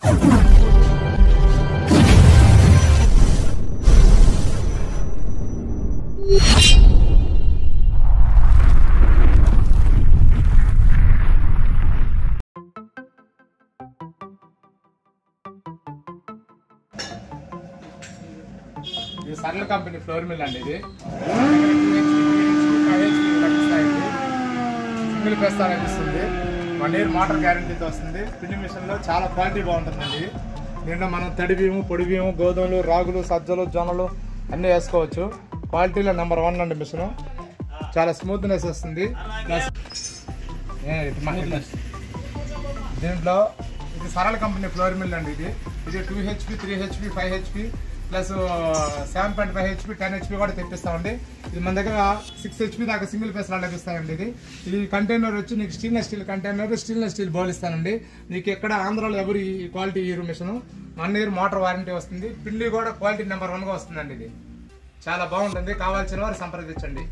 ఇది సరళ company floor mill అండి. ఇది సింగిల్ ప్రెస్ అనిపిస్తుంది. 1 year మోటార్ గ్యారంటీతో వస్తుంది. పిండి మిషన్లో చాలా క్వాలిటీ బాగుంటుందండి. దీంట్లో మనం తడి బియ్యము, పొడి బియ్యము, గోధుమలు, రాగులు, సజ్జలు, జొన్నలు అన్నీ వేసుకోవచ్చు. క్వాలిటీలో నెంబర్ 1 అండి. మిషన్ చాలా స్మూత్నెస్ వస్తుంది. దీంట్లో ఇది సరళ కంపెనీ ఫ్లోర్ మిల్ అండి. ఇది 2 HP, 3 HP, 5 HP plus 7.5 HP, 10 HP కూడా తెప్పిస్తామండి. ఇది మన దగ్గర 6 HP దాకా సింగిల్ పీస్ లభిస్తాయండి. ఇది కంటైనర్ వచ్చి నీకు stainless steel container, stainless steel bowl ఇస్తానండి. నీకు ఎక్కడ ఆంధ్రాలో ఎవరు ఈ క్వాలిటీ ఈ మిషన్ 1 year మోటార్ వారంటీ వస్తుంది. పిండి కూడా క్వాలిటీ నెంబర్ 1గా వస్తుందండి. ఇది చాలా బాగుంటుంది. కావాల్సిన వారు సంప్రదించండి.